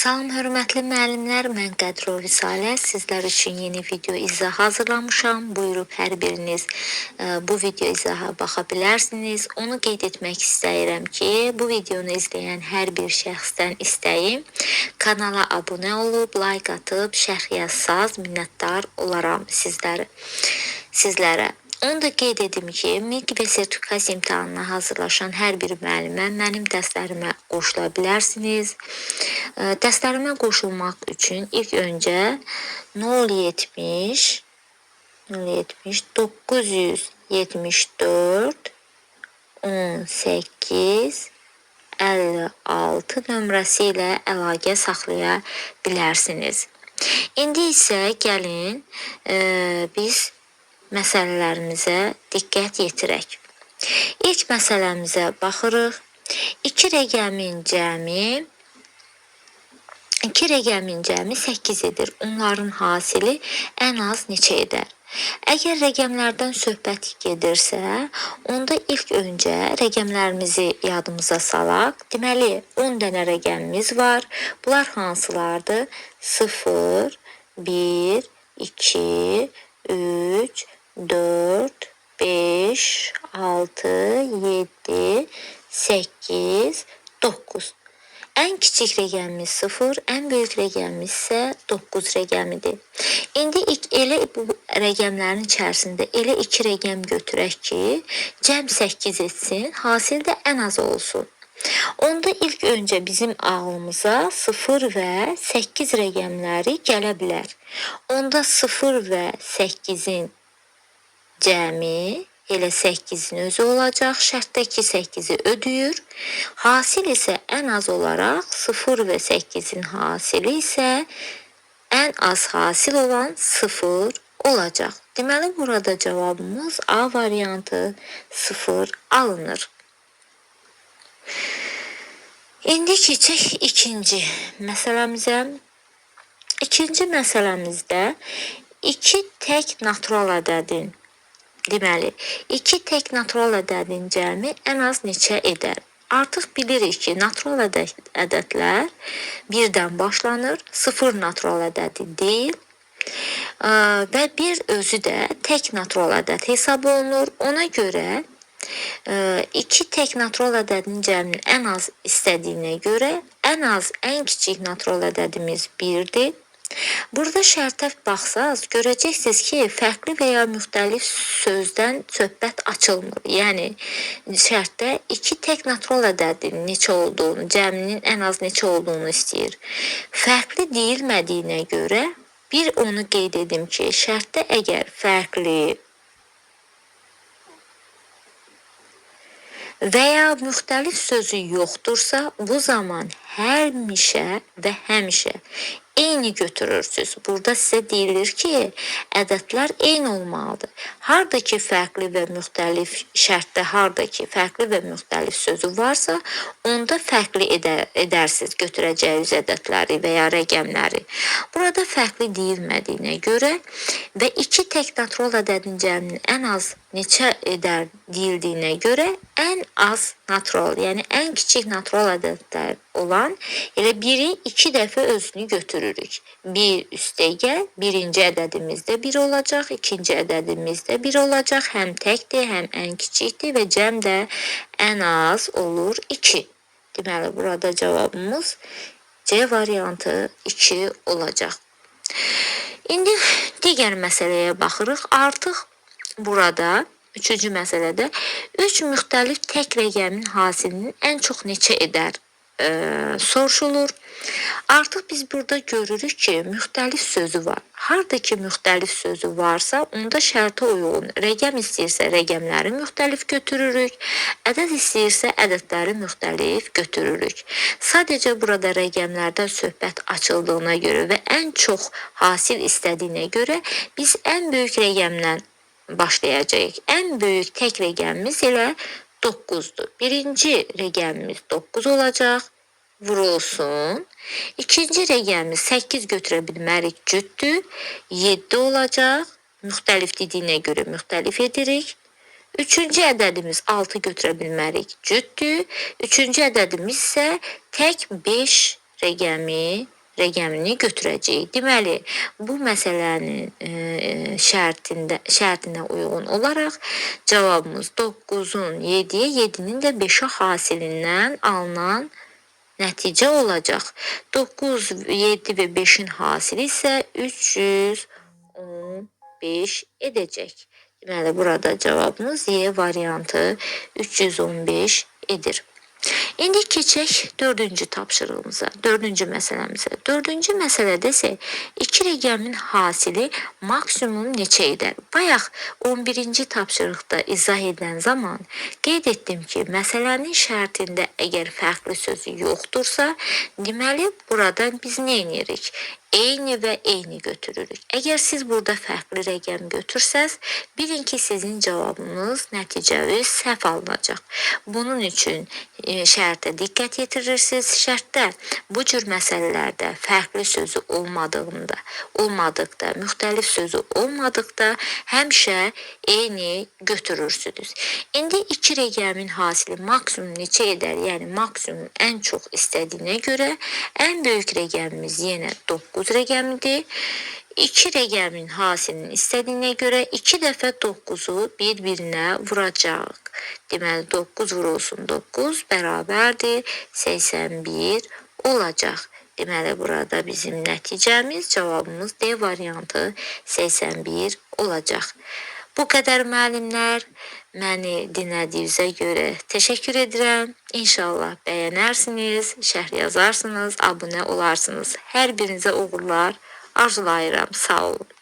Salam hörmətli müəllimlər, mən Qədrov Risalə sizlər üçün yeni video izah hazırlamışam. Buyurub hər biriniz bu video izaha baxa bilərsiniz. Onu qeyd etmək istəyirəm ki, bu videonu izləyən hər bir şəxsdən istəyim kanala abunə olub, like atıb, şərh yazsaz minnətdar olaram sizlərə. Onu da qeyd edim ki, MİQ və sertifikasiya imtahanına hazırlaşan hər bir müəllimə mənim dərslərimə qoşula bilərsiniz. Dərslərimə qoşulmaq üçün ilk öncə 070 974 18 56 nömrəsi ilə əlaqə saxlaya bilərsiniz. İndi isə gəlin biz məsələlərimizə diqqət yetirək. İlk məsələmizə baxırıq. 2 rəqəmin cəmi 8 edir. Onların hasili ən az neçə edər? Əgər rəqəmlərdən söhbət gedirsə, onda ilk öncə rəqəmlərimizi yadımıza salaq. Deməli, 10 dənə rəqəmimiz var. Bunlar hansılardır? 0, 1, 2, 3, 4, 5, 6, 7, 8, 9. Ən kiçik rəqəmimiz 0, ən böyük rəqəmimiz isə 9 rəqəmidir. İndi elə bu rəqəmlərin içərisində elə 2 rəqəm götürək ki, cəm 8 etsin, hasil də ən az olsun. Onda ilk öncə bizim ağlımıza 0 və 8 rəqəmləri gələ bilər. Onda 0 və 8-in cəmi elə 8-in özü olacaq. Şərtdəki 8-i ödəyir. Hasil isə ən az olaraq 0 və 8-in hasili isə ən az hasil olan 0 olacaq. Deməli, burada cavabımız A variantı 0 alınır. İndi keçək ikinci məsələmizə. İkinci məsələmizdə 2 tək natural ədədin, deməli, 2 tək natural ədədin cəmi ən az neçə edər? Artıq bilirik ki, natural ədədlər 1-dən başlanır, 0 natural ədədi deyil və 1 özü də tək natural ədəd hesab olunur. Ona görə 2 tək natural ədədin cəmini ən az istədiyinə görə ən az ən kiçik natural ədədimiz 1-dir. Burada şərtə baxsaz, görəcəksiniz ki, fərqli və ya müxtəlif sözdən söhbət açılmır. Yəni, şərtdə 2 tək natural ədədin neçə olduğunu, cəminin ən az neçə olduğunu istəyir. Fərqli deyilmədiyinə görə, bir onu qeyd edim ki, şərtdə əgər fərqli və ya müxtəlif sözü yoxdursa, bu zaman həmişə və həmişə eyni götürürsünüz. Burada sizə deyilir ki, ədədlər eyni olmalıdır. Harada ki, fərqli və müxtəlif şərtdə, harada ki, fərqli və müxtəlif sözü varsa, onda fərqli edərsiniz götürəcəyiniz ədədləri və ya rəqəmləri. Burada fərqli deyilmədiyinə görə və 2 tək natural ədədin cəminin ən az neçə edər deyildiyinə görə ən az natural, yəni ən kiçik natural ədədlər olan elə biri 2 dəfə özünü götürürük. 1 üstəgəl, birinci ədədimiz də 1 olacaq, ikinci ədədimiz də 1 olacaq. Həm təkdir, həm ən kiçikdir və cəm də ən az olur 2. Deməli, burada cavabımız C variantı 2 olacaq. İndi digər məsələyə baxırıq. Artıq burada, üçüncü məsələdə 3 müxtəlif tək rəqəmin hasilinin ən çox neçə edər soruşulur. Artıq biz burada görürük ki, müxtəlif sözü var. Harada ki, müxtəlif sözü varsa, onda şərtə uyğun. Rəqəm istəyirsə, rəqəmləri müxtəlif götürürük. Ədəd istəyirsə, ədədləri müxtəlif götürürük. Sadəcə burada rəqəmlərdən söhbət açıldığına görə və ən çox hasil istədiyinə görə biz ən böyük rəqəmdən başlayacağıq. Ən böyük tək rəqəmimiz elə 9-dur. Birinci rəqəmimiz 9 olacaq, vurulsun. İkinci rəqəmimiz 8 götürə bilmərik, cütdür. 7 olacaq, müxtəlif dediyinə görə müxtəlif edirik. Üçüncü ədədimiz 6 götürə bilmərik, cütdür. Üçüncü ədədimiz isə tək 5 rəqəmi rəqəmini götürəcəyik. Deməli, bu məsələnin şərtinə uyğun olaraq cavabımız 9-un 7-yə, 7-nin də 5-ə hasilindən alınan nəticə olacaq. 9, 7 və 5-in hasili isə 315 edəcək. Deməli, burada cavabımız Y variantı 315 edir. İndi keçək 4-cü tapşırığımıza, 4-cü məsələmizə. 4-cü məsələdə isə 2 rəqəmin hasili maksimum neçə edər? Bayaq 11-ci tapşırıqda izah edən zaman qeyd etdim ki, məsələnin şərtində əgər fərqli sözü yoxdursa, deməli, buradan biz nə edirik? Eyni və eyni götürürük. Əgər siz burada fərqli rəqəm götürsəz, bilin ki, sizin cavabınız, nəticəniz səhv alınacaq. Bunun üçün şərtə diqqət yetirirsiniz. Şərtdə bu cür məsələlərdə fərqli sözü olmadıqda, müxtəlif sözü olmadıqda həmişə eyni götürürsünüz. İndi 2 rəqəmin hasili maksimum neçə edər? Yəni maksimum ən çox istədiyinə görə ən böyük rəqəmimiz yenə 9 rəqəmidir. 2 rəqəmin hasilini istədiyinə görə 2 dəfə 9-u bir-birinə vuracaq. Deməli, 9 vurulsun 9 bərabərdir 81 olacaq. Deməli, burada bizim nəticəmiz, cavabımız D variantı 81 olacaq. Bu qədər müəllimlər, məni dinlədiyinizə görə təşəkkür edirəm. İnşallah bəyənərsiniz, şərh yazarsınız, abunə olarsınız. Hər birinizə uğurlar arzulayıram. Sağ olun.